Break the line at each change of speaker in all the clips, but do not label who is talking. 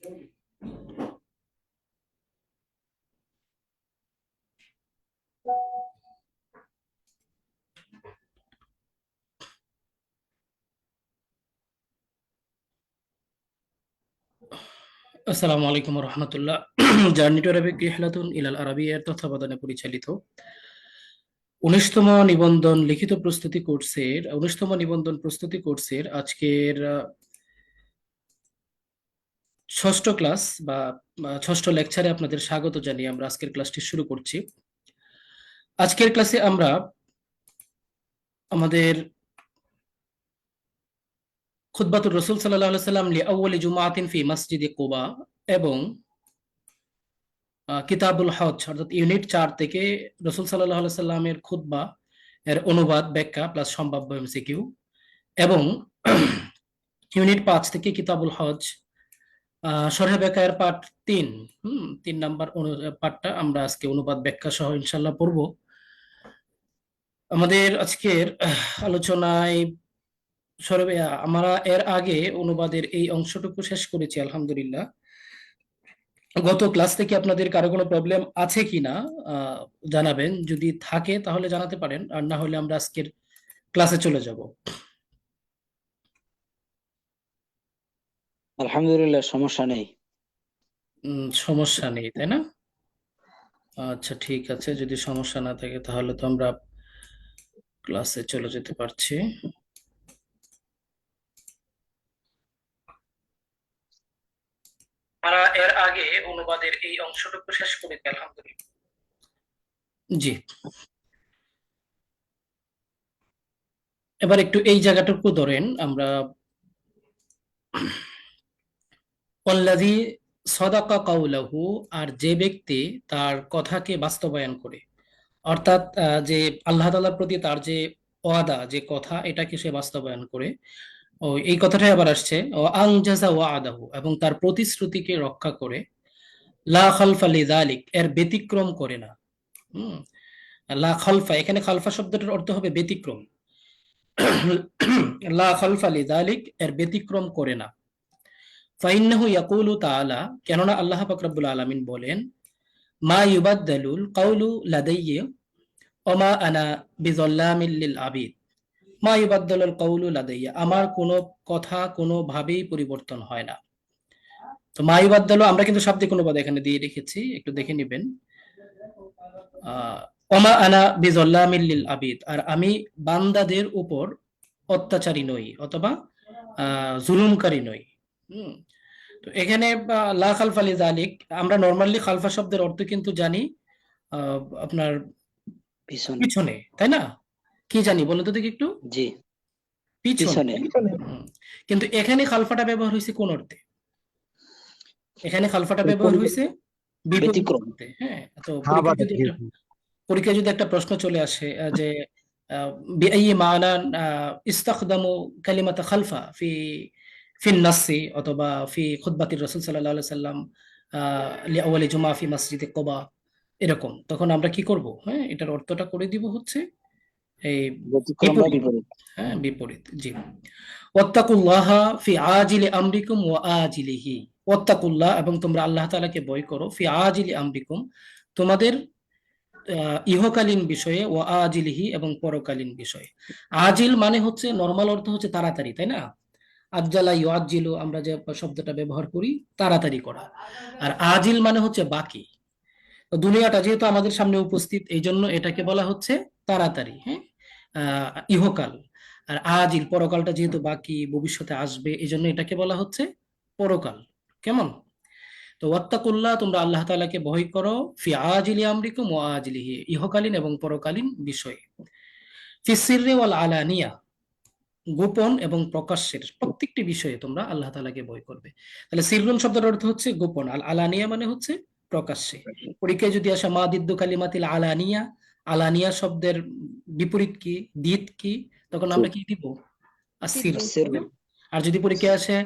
আসসালামু আলাইকুম রহমতুল্লাহ। Journey to Arabic রিহলাতুন ইলাল আরাবিয়ার তত্ত্বাবধানে পরিচালিত 19তম নিবন্ধন প্রস্তুতি কোর্সের আজকের ষষ্ঠ ক্লাস বা ষষ্ঠ লেকচারে আপনাদের স্বাগত জানিয়ে আমরা আজকের ক্লাসটি শুরু করছি। আজকের ক্লাসে আমরা আমাদের খুতবাতুর রাসূল সাল্লাল্লাহু আলাইহি সাল্লাম লিআউয়ালি জুমআতিন ফি মসজিদে কুবা এবং কিতাবুল হজ অর্থাৎ ইউনিট 4 থেকে রাসূল সাল্লাল্লাহু আলাইহি সাল্লামের খুতবা এর অনুবাদ, ব্যাখ্যা প্লাস সম্ভাব্য এমসিকিউ এবং ইউনিট 5 থেকে কিতাবুল হজ শরহে ব্যাখ্যার পার্ট 3, 3 নাম্বার পার্টটা আমরা আজকে অনুবাদ ব্যাখ্যা সহ ইনশাআল্লাহ পড়ব। আমাদের আজকের আলোচনায় আমরা এর আগে অনুবাদের এই অংশটুকু শেষ করেছি আলহামদুলিল্লাহ। গত ক্লাস থেকে আপনাদের কারো কোনো প্রবলেম আছে কিনা জানাবেন, যদি থাকে তাহলে জানাতে পারেন, আর না হলে আমরা আজকের ক্লাসে চলে যাব।
আলহামদুলিল্লাহ, সমস্যা নেই।
সমস্যা নেই তাই না? আচ্ছা ঠিক আছে, যদি সমস্যা না থাকে তাহলে তো আমরা ক্লাসে চলে যেতে পারছি। আমরা এর আগে অনুবাদের এই অংশটুকু শেষ করেছি আলহামদুলিল্লাহ। জি, এবার একটু এই জায়গাটুকু ধরেন, আমরা ওয়াল্লাযী সাদাকা কাওলাহু, আর যে ব্যক্তি তার কথাকে বাস্তবায়ন করে, অর্থাৎ যে আল্লাহ তাআলার প্রতি তার যে ওয়াদা, যে কথা, এটাকে সে বাস্তবায়ন করে। ও এই কথাটাই আবার আসছে, ও আনজাজা ওয়াদাহু, এবং তার প্রতিশ্রুতিকে রক্ষা করে। লা খালফা লিযালিক, এর ব্যতিক্রম করে না। হুম লা খালফা, এখানে খালফা শব্দটার অর্থ হবে ব্যতিক্রম। লা খালফা লিযালিক, এর ব্যতিক্রম করে না। ফাইন্নাহু ইয়াকুলু তাআলা, কেননা আল্লাহ পাক রব্বুল আলামিন বলেন, মা ইউবাদদালুল কাউলু লাদাইয়া ওয়া মা আনা বিযাল্লামিল লিল আবিদ। মা ইউবাদদালুল কাউলু লাদাইয়া, আমার কোনো কথা কোনো ভাবেই পরিবর্তন হয় না। তো মা ইউবাদদালু আমরা কিন্তু শাব্দিক অনুবাদ এখানে দিয়ে রেখেছি, একটু দেখে নেবেন। ওয়া মা আনা বিযাল্লামিল লিল আবিদ, আর আমি বান্দাদের উপর অত্যাচারী নই অথবা জুলুমকারী নই। হুম তো এখানে লা খালফা লিযালিক, আমরা নরমালি খালফা শব্দের অর্থ কিন্তু জানি আপনার
পিছনে।
পিছনে, তাই না? কি জানি বলো তো দেখি একটু।
জি,
পিছনে।
পিছনে।
কিন্তু এখানে খালফাটা ব্যবহার হয়েছে কোন অর্থে? এখানে খালফাটা ব্যবহার হয়েছে বিপরীত
ব্যতিক্রম।
অর্থে। হ্যাঁ, তো পরীক্ষায় যদি একটা প্রশ্ন চলে আসে যে বিআইয়ি মানান ইস্তাখদামু কালিমাতা খালফা ফি ফিন নাসি অথবা ফি খুতবাতির রাসূল সাল্লাল্লাহু আলাইহি সাল্লাম লিআওয়ালি জুমআ ফি মসজিদে কুবা, এরকম, তখন আমরা কি করব? হ্যাঁ, এটার অর্থটা করে দিব হচ্ছে এই
ব্যতিক্রম বা
বিপরীত।
বিপরীত।
হ্যাঁ, বিপরীত। জি, ওয়াত্তাকুল্লাহা ফি আজিলি আমরিকুম ওয়া আজিলিহি। ওয়াত্তাকুল্লাহ, এবং তোমরা আল্লাহ তাআলাকে ভয় করো, ফি আজিলি আমরিকুম, তোমাদের ইহকালীন বিষয়ে, ও আজিলিহি, এবং পরকালীন বিষয়ে। আজিল মানে হচ্ছে, নরমাল অর্থ হচ্ছে তাড়াতাড়ি, তাই না? আজ্জালা ইউআজ্জিলু, আমরা যে শব্দটা ব্যবহার করি, তাড়াতাড়ি করা। আর আজিল মানে হচ্ছে বাকি। তো দুনিয়াটা যেহেতু আমাদের সামনে উপস্থিত, এই জন্য এটাকে বলা হচ্ছে তাড়াতাড়ি। হ্যাঁ, ইহকাল। আর আজিল, পরকালটা যেহেতু বাকি, ভবিষ্যতে আসবে, এই জন্য এটাকে বলা হচ্ছে পরকাল। কেমন? তো ওয়াত্তাকুল্লাহ, তোমরা আল্লাহ তাআলাকে ভয় করো, ফি আজিলি আমরিকুম ওয়া আজিলিহি, ইহকালীন এবং পরকালীন বিষয়ে। ফি সিররি ওয়াল আলানিয়া, গোপন এবং প্রকাশ্যের প্রত্যেকটি বিষয়ে তোমরা আল্লাহ তাআলাকে ভয় করবে। তাহলে সিররুন শব্দের অর্থ হচ্ছে গোপন, আর আলানিয়া মানে হচ্ছে প্রকাশ্যে। পরীক্ষায় যদি আসে মা দিদ্দু কালিমাতিল আলানিয়া, আলানিয়া শব্দের বিপরীত কি, দিত কি, তখন আমরা কি দিব? আসির।
আসির।
আর যদি পরীক্ষায় আসে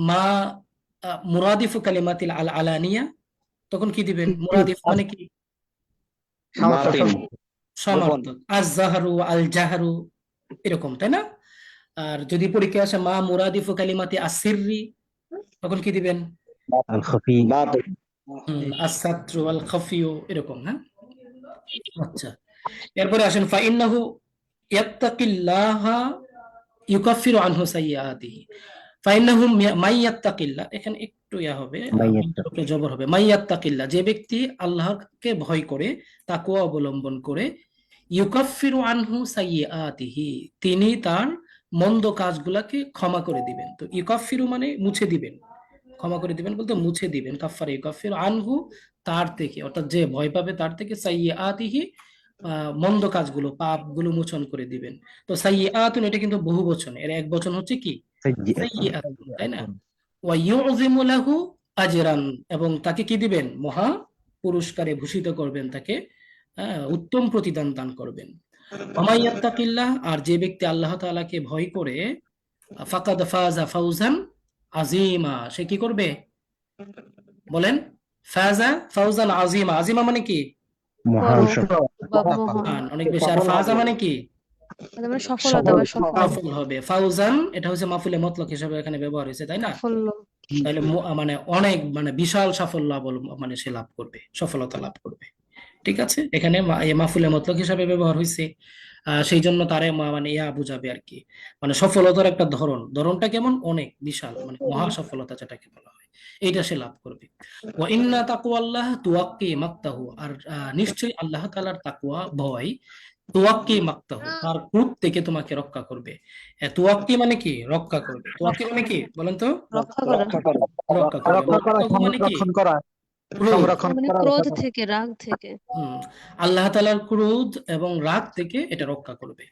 মা মুরাদিফু কালিমাতিল আলানিয়া, তখন কি দিবেন? মুরাদিফ মানে কি?
বাতিন।
সমার্থক। আজ জাহারু আল জাহারু, এরকম, তাই না? আর যদি পরীক্ষায় আসে মা মুরাদিফু কালিমাতি আসিররি, তখন কি দিবেন?
الخفي
বাতিল।
আস-সাত্রু ওয়াল খাফিউ এরকম, হ্যাঁ। আচ্ছা, এরপরে আসেন ফাইন্নাহু ইয়াত্তাকিল্লাহা ইউকাফিরু আনহু সাইয়্যাতিহি। ফাইন্নাহু মাই ইয়াত্তাকিল্লাহ, এখানে একটু হবে,
মাই
মিমের উপরে জবর হবে। মাই ইয়াত্তাকিল্লাহ, যে ব্যক্তি আল্লাহকে ভয় করে, তাকওয়া অবলম্বন করে, ইউকাফিরু আনহু সাইয়্যাতিহি, তিনি তার মন্দ কাজগুলাকে ক্ষমা করে দিবেন। তো ইউকাফিরু মানে মুছে দিবেন, ক্ষমা করে দিবেন বলতে মুছে দিবেন। কাফারা ইউকাফিরু আনহু, তার থেকে, অর্থাৎ যে ভয় পাবে তার থেকে, সাইয়্যাতিহি মন্দ কাজগুলো, পাপগুলো মোচন করে দিবেন। তো সাইয়্যাতুন এটা কিন্তু বহু বচন, এর এক বচন হচ্ছে কি?
سيئة
সাইয়্যাতুন, তাই না? ওয়া ইউযিমু লাহু আজরান, এবং তাকে কি দিবেন? মহা পুরস্কারে ভূষিত করবেন তাকে, উত্তম প্রতিদান দান করবেন। ওয়া ইয়াত্তাকিল্লাহ, আর যে ব্যক্তি আল্লাহ তাআলাকে ভয় করে, ফাকাদ ফাজা ফাওজান আযীমা, সে কি করবে বলেন? ফাজা ফাওজান আযীমা, আযীমা মানে কি?
মহান
বা মহান,
অনেক বেশি। আর ফাজা মানে কি?
মানে সফলতা বা সফল,
সফল হবে। ফাউজান এটা হচ্ছে মাফুলে মতলক হিসেবে এখানে ব্যবহার হয়েছে, তাই না?
সাফল্য।
তাহলে মানে অনেক, মানে বিশাল সাফল্য মানে সে লাভ করবে, সফলতা লাভ করবে। ঠিক আছে, এখানে মাফুলে মতলক হিসাবে ব্যবহার হয়েছে, সেই জন্য তারে মানে ইয়া বুঝাবে আর কি, মানে সফলতার একটা ধরনটা কেমন, অনেক বিশাল, মানে মহা সফলতা যেটাকে বলা হয়, এইটা সে লাভ করবে। ওয়া ইন্না তাকওয়াল্লাহ তুওয়াক্কি মাক্তাহু, আর নিশ্চয়ই আল্লাহ তাআলার তাকওয়া, ভয়, তুওয়াক্কি মাক্তাহু, তার ক্রোধ থেকে তোমাকে রক্ষা করবে। তুওয়াক্কি মানে কি? রক্ষা করবে। তুওয়াক্কি মানে কি বলেন তো?
রক্ষা করা,
রক্ষা করে।
রক্ষা করবে। মাক্তাহু মানে কি? ক্রোধ।
মানে ক্রোধ থেকে, রাগ থেকে।
আল্লাহ তাআলার ক্রোধ এবং রাগ থেকে এটা রক্ষা করবে।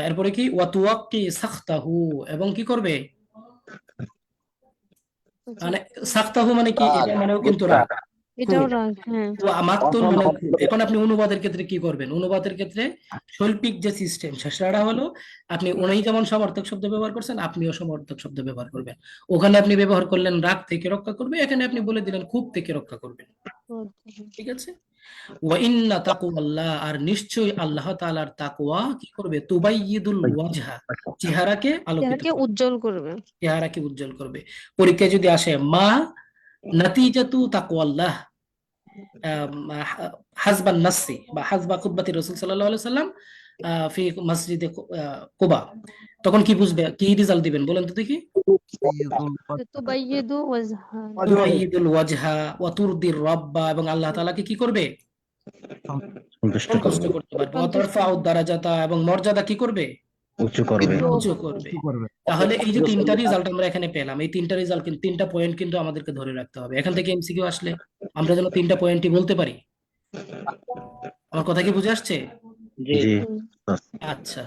এরপরে কি? ওয়া তুওয়াক্কি সাখতাহু, এবং কি করবে? মানে সাখতাহু মানে কি? এটা মানেও কিন্তু রাগ।
এটাও রাগ, হ্যাঁ।
মাত্তুন মানে, এখন আপনি অনুবাদের ক্ষেত্রে কি করবেন? অনুবাদের ক্ষেত্রে শৈল্পিক যে সিস্টেম, সেটা হলো আপনি উনি যেমন সমার্থক শব্দ ব্যবহার করছেন, আপনিও সমার্থক শব্দ ব্যবহার করবেন। ওখানে আপনি ব্যবহার করলেন রাগ থেকে রক্ষা করবে, এখানে আপনি বলে দিলেন ক্ষোভ থেকে রক্ষা করবেন। ঠিক আছে। ওয়া ইন্না তাকওয়াল্লাহ, আর নিশ্চয়ই আল্লাহ তাআলার তাকওয়া কি করবে? তুবাইয়িদুল ওয়াজহা, চেহারাকে আলোকিত
চেহারাকে
করবে,
উজ্জ্বল করবে।
চেহারাকে উজ্জ্বল করবে। পরীক্ষায় যদি আসে মা নাতিজাতু তাকওয়াল্লাহ হাসবান নাসি বা হাসবা খুতবাতি রাসূল সাল্লাল্লাহু আলাইহি সাল্লাম ফি মসজিদে কুবা, তখন কি বুঝবে, কি রেজাল্ট দিবেন বলেন তো দেখি?
তুবাইয়িদু ওয়াজহা,
তুবাইয়িদুল ওয়াজহা ওয়া তুরদির রাব্বা, এবং আল্লাহ তাআলাকে কি করবে? সন্তুষ্ট করতে পারবে। ওয়া তারফাউ দারাজাতা, এবং মর্যাদা কি করবে?
উঁচু করবে।
উঁচু করবে। তাহলে এই যে তিনটা রেজাল্ট আমরা এখানে পেলাম, এই তিনটা রেজাল্ট কিন্তু, তিনটা পয়েন্ট কিন্তু আমাদেরকে ধরে রাখতে হবে। এখান থেকে এমসিকিউ আসলে আমরা যেন তিনটা পয়েন্টই বলতে পারি। আমার কথা কি বুঝে আসছে?
জি।
জি।
আচ্ছা,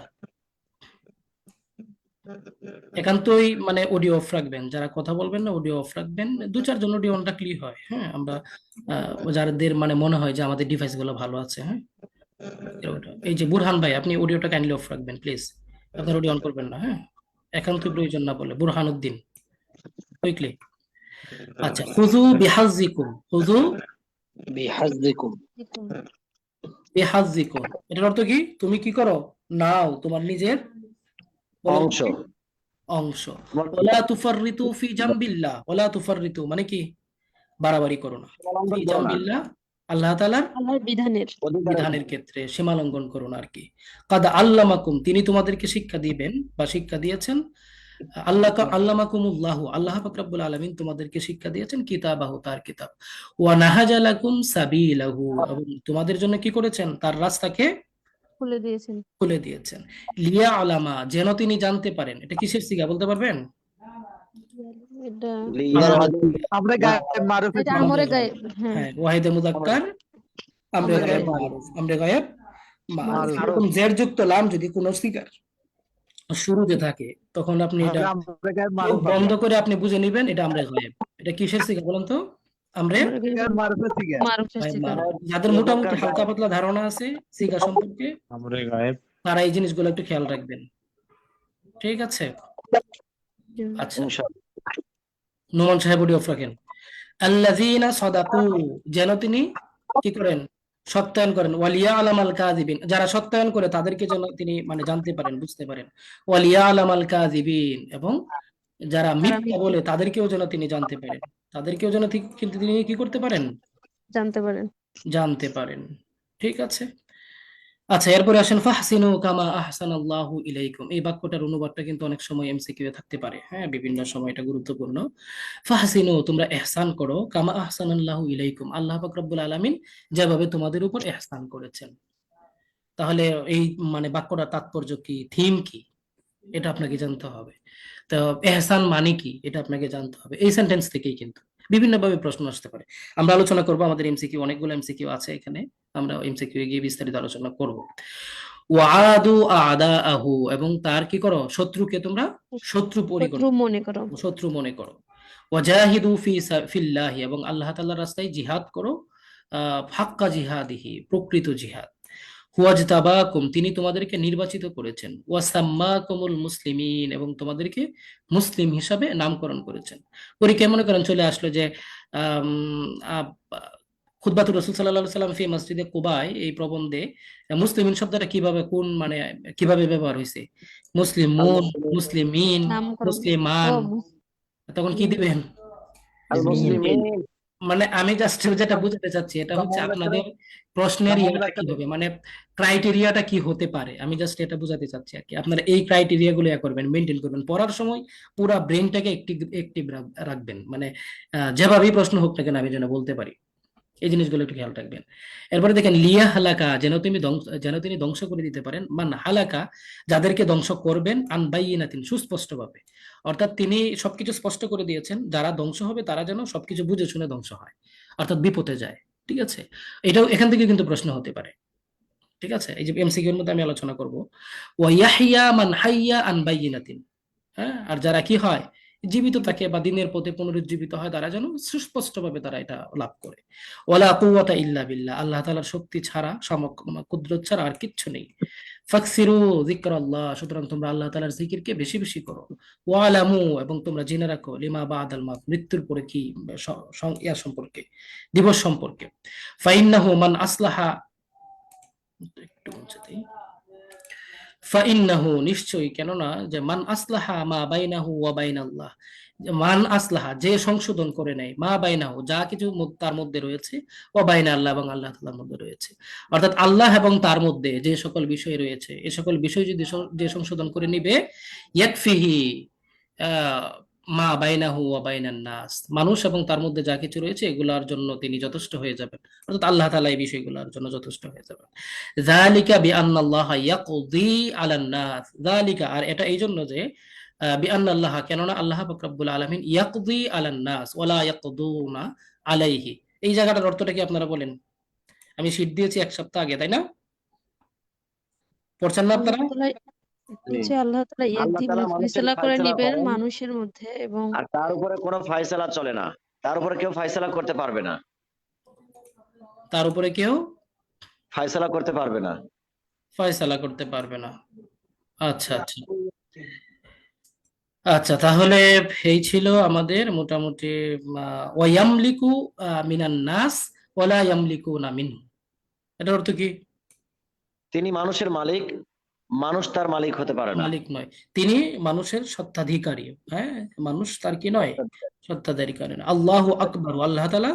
একান্তই মানে অডিও অফ রাখবেন, যারা কথা বলবেন না অডিও অফ রাখবেন, 2-4 জন অডিও অন রাখলেই হয়। হ্যাঁ, আমরা যাদের মানে মনে হয় যে আমাদের ডিভাইস গুলো ভালো আছে, হ্যাঁ। এই যে বুরহান ভাই, আপনি অডিওটা কাইন্ডলি অফ রাখবেন প্লিজ, আপনার অডিও অন করবেন না, হ্যাঁ, একান্তই প্রয়োজন না বলে। বুরহানুদ্দিন কুইকলি। আচ্ছা, খুযু বিহাজ্জিকুম, খুযু
বিহাজ্জিকুম,
বিহাজ্জিকুম, এটার অর্থ কি? তুমি কি করো? নাও তোমার নিজের
অংশ।
অংশ। ওয়ালা তুফাররিতু ফি জামবিল্লাহ, ওয়ালা তুফাররিতু মানে কি? বাড়াবাড়ি করো না। ফি জামবিল্লাহ, আল্লাহ তাআলার
আল্লাহর
বিধানের ক্ষেত্রে সীমা লঙ্ঘন করো না আর কি। কাদ আল্লামাকুম, তিনি তোমাদেরকে শিক্ষা দিবেন বা শিক্ষা দিয়েছেন। আল্লামাকুমুল্লাহু, আল্লাহ পাক রব্বুল আলামিন তোমাদেরকে শিক্ষা দিয়েছেন, কিতাবাহু, তার কিতাব। ওয়া নাহাজা লাকুম সাবিলাহু, এবং তোমাদের জন্য কি করেছেন? তার রাস্তাকে খুলে দিয়েছেন। লিয়া আলামা, যেন তিনি জানতে পারেন। এটা কিসের সিগা বলতে পারবেন? হ্যাঁ, ওয়াহিদে মুযাক্কার, আমরে গায়েব মারুফ, আমরে গায়েব মারুফ। এরকম জের যুক্ত লাম যদি কোনো সিগার শুরুতে থাকে, তখন আপনি এটা চোখ বন্ধ করে আপনি বুঝে নিবেন এটা আমরে গায়েব। এটা কিসের সিগা বলেন তো? আমরে গায়েব মারুফ। যাদের মোটামুটি হালকা পাতলা ধারণা আছে সিগা সম্পর্কে, তারা এই জিনিসগুলো একটু খেয়াল রাখবেন। ঠিক আছে। আচ্ছা, নোমান সাহেব অডিও অফ রাখেন। আল্লাযীনা সাদাকু, যেন তিনি কি করেন? সত্যায়ন করেন। ওয়ালিয়া আলামাল কাযিবিন, যারা সত্যায়ন করে তাদেরকে যেন তিনি মানে জানতে পারেন, বুঝতে পারেন। ওয়ালিয়া আলামাল কাযিবিন, এবং যারা
যারা
মিথ্যা বলে তাদেরকেও যেন তিনি জানতে পারেন, তাদেরকেও যেন কিন্তু তিনি কি করতে পারেন,
জানতে পারেন।
জানতে পারেন। ঠিক আছে। আচ্ছা, এরপরে আসেন ফাহসিনু কামা আহসানাল্লাহু ইলাইকুম। এই বাক্যটার অনুবাদটা কিন্তু অনেক সময় এমসিকিউ এ থাকতে পারে, হ্যাঁ, বিভিন্ন সময় এটা গুরুত্বপূর্ণ। ফাহসিনু, তোমরা ইহসান করো, কামা আহসানাল্লাহু ইলাইকুম, আল্লাহ পাক রব্বুল আলামিন যেভাবে তোমাদের উপর ইহসান করেছেন। তাহলে এই মানে বাক্যটার তাৎপর্য কি, থিম কি, এটা আপনাকে জানতে হবে। তো এহসান মানে কি, এটা আপনাকে জানতে হবে। এই সেন্টেন্স থেকেই কিন্তু বিভিন্নভাবে প্রশ্ন আসতে পারে। আমরা আলোচনা করব, আমাদের এমসিকিউ অনেকগুলো এমসিকিউ আছে এখানে, আমরা এমসিকিউ এ গিয়ে বিস্তারিত আলোচনা করব। ওয়াদু আদাআহু, এবং তার কি করো, শত্রুকে তোমরা শত্রু
শত্রু
পরিগণনা,
মনে করো।
শত্রু মনে করো। ওয়াজাহিদু ফিল্লাহি, এবং আল্লাহ তাআলার রাস্তায় জিহাদ করো, হাক্কা জিহাদিহি, প্রকৃত জিহাদ। হুয়াজতাবাকুম, তিনি তোমাদেরকে নির্বাচিত করেছেন। ওয়াসাম্মাকুমুল মুসলিমিন, এবং তোমাদেরকে মুসলিম হিসাবে নামকরণ করেছেন। পরীক্ষায় মনে করেন চলে আসলো যে আম, আহ, খুতবাতুর রাসূল সাল্লাল্লাহু আলাইহি সাল্লাম ফি মসজিদে কুবায়, এই প্রবন্ধে মুসলিমিন শব্দটা কিভাবে, কোন মানে কিভাবে ব্যবহার হয়েছে, মুসলিমুন, মুসলিমিন,
নামকরণ।
মুসলিমান,
ও
তখন কি দিবেন?
আল মুসলিমিন।
মানে আমি জাস্ট যেটা বুঝাতে চাচ্ছি, এটা হচ্ছে আপনাদের প্রশ্নের ইয়েটা কি হবে, মানে ক্রাইটেরিয়াটা কি হতে পারে, আমি জাস্ট এটা বুঝাতে চাচ্ছি আর কি। আপনারা এই ক্রাইটেরিয়া গুলো করবেন, মেনটেন করবেন পড়ার সময়, পুরা ব্রেনটাকে একটিভ একটিভ রাখবেন, মানে যেভাবেই প্রশ্ন হোক না কেন আমি যেন বলতে পারি, এই জিনিসগুলো একটু খেয়াল রাখবেন। এরপরে দেখেন লিয়া হালাকা, যেন তিনি ধ্বংস করে দিতে পারেন, মান হালাকা, যাদেরকে ধ্বংস করবেন, আন বাইয়িনাতিন, সুস্পষ্টভাবে। অর্থাৎ তিনি সবকিছু স্পষ্ট করে দিয়েছেন, যারা ধ্বংস হবে তারা যেন সবকিছু বুঝে শুনে ধ্বংস হয়, অর্থাৎ বিপথে যায়। ঠিক আছে, এটাও এখান থেকে কিন্তু প্রশ্ন হতে পারে। ঠিক আছে, এই যে এমসিকিউ এর মধ্যে আমি আলোচনা করব। ওয়া ইয়াহইয়া মান হাইয়া আন বাইয়িনাতিন, হ্যাঁ, আর যারা কি হয়, জীবিত থাকে বা দিনের পথে পুনরুজ্জীবিত হয়, তারা যেন সুস্পষ্টভাবে তারা এটা লাভ করে। ওয়ালা কুওয়াতা ইল্লা বিল্লাহ, আল্লাহ তাআলার শক্তি ছাড়া, কুদরত ছাড়া আর কিচ্ছু নেই। ফাকসিরু যিকরাল্লাহ, সুতরাং তোমরা আল্লাহ তাআলার জিকিরকে বেশি বেশি করো। ওয়ালামু, এবং তোমরা জেনে রাখো, লিমা বাদাল মাউত, মৃত্যুর পরে কি, ইয়া সম্পর্কে, দিবস সম্পর্কে। ফাইন্নাহু মান আসলাহা, একটু মুছে দিই। ফাইন্নাহু, নিশ্চয়ই, কেননা যে মান আসলাহা মা বাইনাহু ওয়া বাইনাল্লাহ, মান আসলাহা, যে সংশোধন করে নেয়, মা বাইনাহু, যা কিছু তার মধ্যে রয়েছে, ওয়া বাইনা আল্লাহ, এবং আল্লাহ তাআলার মধ্যে রয়েছে। অর্থাৎ আল্লাহ এবং তার মধ্যে যে সকল বিষয় রয়েছে, এ সকল বিষয় যদি যে সংশোধন করে নিবে, ইয়াকফিহি মা বাইনাহু ওয়া বাইনান নাস, মানুষ এবং তার মধ্যে যা কিছু রয়েছে এগুলার জন্য তিনি যথেষ্ট হয়ে যাবেন, অর্থাৎ আল্লাহ তাআলা এই বিষয়গুলোর জন্য যথেষ্ট হয়ে যাবেন। যালিকা বিআন্নাল্লাহা ইয়াকদি আলান নাস, যালিকা, আর এটা এই জন্য যে বিআন্নাল্লাহা, কেননা আল্লাহ পাক রব্বুল আলামিন ইয়াকদি আলান নাস ওয়ালা ইয়াকদুনা আলাইহি। এই জায়গাটার অর্থটা কি আপনারা বলেন? আমি শীট দিয়েছি এক সপ্তাহ আগে, তাই না? পড়ছেন না আপনারা?
আল্লাহ তাআলা
আল্লাহ
একদিন
তাআলা মানুষের
ফয়সালা করে
ফায়সালা
নিবেন
করেন,
মানুষের মধ্যে, এবং
আর তার উপরে কোনো ফায়সালা চলে না, তার উপরে কেউ ফায়সালা করতে পারবে না,
তার উপরে কেউ
ফায়সালা করতে পারবে না।
ফয়সালা করতে পারবে না। আচ্ছা আচ্ছা আচ্ছা, তাহলে এই ছিল আমাদের মোটামুটি ওয়ায়ামলিকু মিনান নাস ওয়ালা ইয়ামলিকুনা মিনহু, এটার অর্থ কি?
তিনি মানুষের মালিক, মানুষ তার মালিক হতে পারে না।
মালিক নয়, তিনি মানুষের স্বত্বাধিকারী, হ্যাঁ, মানুষ তার কি নয়, স্বত্বাধিকারী নয়। আল্লাহু আকবার, আল্লাহ তাআলা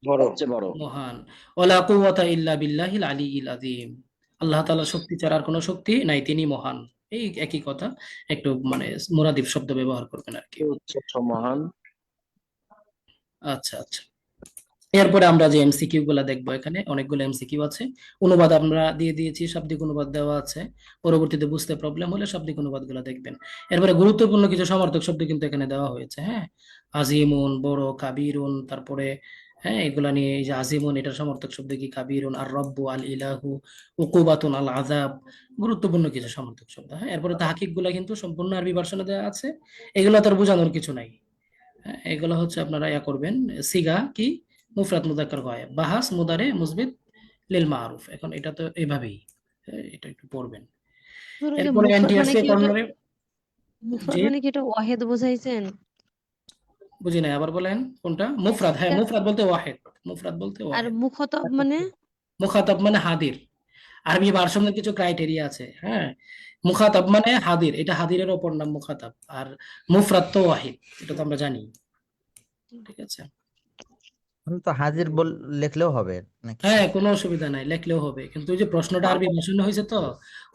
সবচেয়ে বড়।
মহান। ওয়ালা কুওয়াতা ইল্লা বিল্লাহিল আলিয়্যিল আযীম, আল্লাহ তাআলা শক্তি ছাড়া আর কোনো শক্তি নাই, তিনি মহান। এই একই কথা, একটু মানে মুরাদিফ শব্দ ব্যবহার করবেন আর কি।
মহান।
আচ্ছা আচ্ছা, এরপরে আমরা যে এমসিকিউ গুলা দেখবো, এখানে অনেকগুলো এমসিকিউ আছে। অনুবাদ আমরা দিয়ে দিয়েছি, শাব্দিক অনুবাদ দেওয়া আছে, পরবর্তীতে বুঝতে প্রবলেম হলে শাব্দিক অনুবাদ গুলা দেখবেন। এরপরে গুরুত্বপূর্ণ কিছু সমার্থক শব্দ কিন্তু এখানে দেওয়া হয়েছে, হ্যাঁ, আজিমুন, বড়, কাবিরুন, তারপরে হ্যাঁ এগুলা নিয়ে, এই যে আজিমুন, এটার সমার্থক শব্দ কি, কাবিরুন, আর রব্বু, আল ইলাহু, উকুবাতুন, আল আযাব, গুরুত্বপূর্ণ কিছু সমার্থক শব্দ। হ্যাঁ, এরপরে তাহকিক গুলা কিন্তু সম্পূর্ণ আরবি ভার্সনে দেওয়া আছে, এগুলো তো আর বোঝানোর কিছু নাই। হ্যাঁ, এগুলো হচ্ছে আপনারা ইয়া করবেন, সিগা কি, মুফরাদ মুযাক্কার গায়েব, বাহাস মুদারে মুসবিত লিল মারুফ। এখন এটা তো এইভাবেই, এটা একটু পড়বেন। এরপরে এনটিআরসি কর্নারে,
মুফরাদ
জি
মানে কি, এটা ওয়াহেদ বোঝাইছেন?
বুঝি নাই, আবার বলেন কোনটা? মুফরাদ, হ্যাঁ মুফরাদ বলতে ওয়াহিদ, মুফরাদ বলতে
আর
ওয়াহিদ।
মুখতাব মানে?
মুখাতাব মানে হাদির, আরবি ভার্সনের কিছু ক্রাইটেরিয়া আছে, হ্যাঁ। মুখাতাব মানে হাদির, এটা হাদিরের অপর নাম মুখাতাব। আর মুফরাদ তো ওয়াহিদ, এটা তো আমরা জানি, ঠিক আছে।
তো হাজির বল লিখলেও হবে নাকি?
হ্যাঁ, কোনো অসুবিধা নাই, লেখলেও হবে, কিন্তু ওই যে প্রশ্নটা আরবি ভার্সনে হয়েছে তো,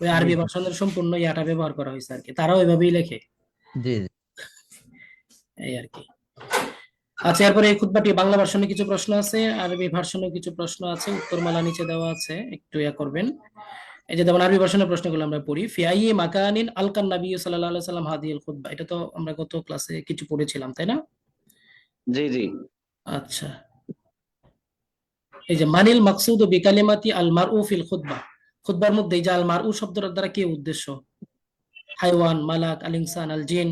ওই
জি
আরবি
জি
ভার্সনের সম্পূর্ণ ইয়াটা ব্যবহার করা হয়েছে আর কি, তারাও এভাবেই লেখে,
জি জি।
এই আর কি। আচ্ছা, এরপরে এই খুতবাটি বাংলা ভার্সনে কিছু প্রশ্ন আছে, আরবি ভার্সনে কিছু প্রশ্ন আছে, উত্তরমালা নিচে দেওয়া আছে, একটু ইয়া করবেন। এই যে যেমন আরবি ভার্সনের প্রশ্নগুলো আমরা পড়ি। ফি আইয়ি মাকানিন আলকান নবী সাল্লাল্লাহু আলাইহি সাল্লাম হাদিহিল খুতবা, এটা তো আমরা গত ক্লাসে কিছু পড়েছিলাম, তাই না?
জি জি।
আচ্ছা, এই যে মানিল মাকসুদ বিকালিমাতি আল মারউ ফিল খুতবা, খুতবার মধ্যে এই যে আল মারউ শব্দটার দ্বারা কি উদ্দেশ্য? হাইওয়ান, মালাক, আল ইনসান, আল জিন,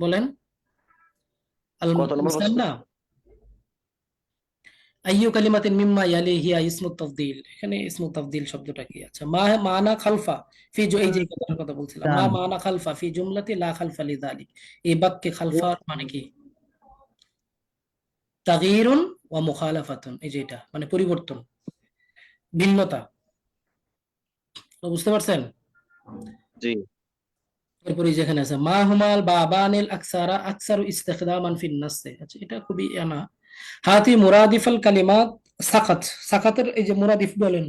বলেন। আল
কত নম্বর
ইনসান
প্রশ্ন?
না, আইয়ু কালিমাতিন মিম্মা ইয়ালিহিয়া ইসমু তাফদীল, এখানে ইসমু তাফদীল শব্দটা কি? আচ্ছা, মা মানা খালফা ফি এই যে কথার কথা বলছিলাম, মা
চান।
মানা খালফা ফি জুমলাতি লা খালফা লিযালিক, এই বাক্যে খালফা মানে কি? তাগয়িরুন ওয়া মুখালাফাতুন, এই যে এটা মানে পরিবর্তন, ভিন্নতা, তো বুঝতে পারছেন?
জি।
এরপরে যেখানে আছে মা হুমাল বাবানিল আকসারা আকসারু ইস্তিখদামান ফিন নাসে, আচ্ছা এটা খুবই আনা। হাতি মুরাদিফাল কালিমাত সাকাত, সাকাতের এই যে মুরাদিফ বলেন,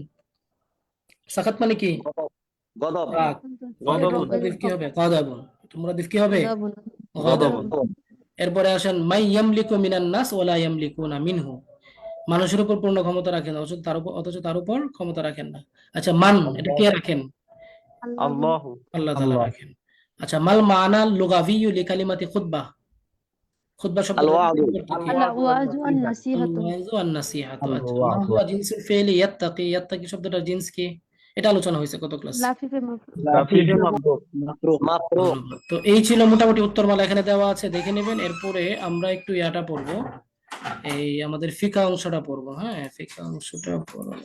সাকাত মানে কি?
গদব।
রাগ।
গদবুন।
মুরাদিফ কি হবে? গাদাবুন। এটা মুরাদিফ কি হবে?
গাদাবুন।
গাদাবুন।
গদবুন।
এরপরে আসেন মাই ইয়ামলিকু মিনান নাস ওয়ালা ইয়ামলিকুনা মিনহু, মানুষের উপর পূর্ণ ক্ষমতা রাখেন অথচ তার উপর ক্ষমতা রাখেন না। আচ্ছা, মান এটা কে রাখেন?
আল্লাহ।
আল্লাহ তাআলা
আল্লাহ।
রাখেন। আচ্ছা, মাল মানা লুগাভিয়্যু লিকালিমাতি খুতবা, খুতবা
আল
শব্দটার
ওয়াদু।
অর্থ কি?
আল ওয়াজু আন নাসিহাতু।
আল-ওয়াযু ওয়ান-নাসিহাতু। আচ্ছা, মা
আল্লাহু
হুয়া জিনসুল ফি'লি ইয়াত্তাকি, ইয়াত্তাকি শব্দটার জিন্স কি? এটা আলোচনা হয়েছে কত ক্লাস?
লাফিফে মাফরুদ।
মাফরুহ।
ধন্যবাদ। তো এই ছিল মোটামুটি উত্তরমালা, এখানে দেওয়া আছে, দেখে নেবেন। এরপরে আমরা একটু ইয়াটা পড়বো, এই আমাদের ফিকা অংশটা পড়বো, হ্যাঁ, ফিকা অংশটা পড়বো।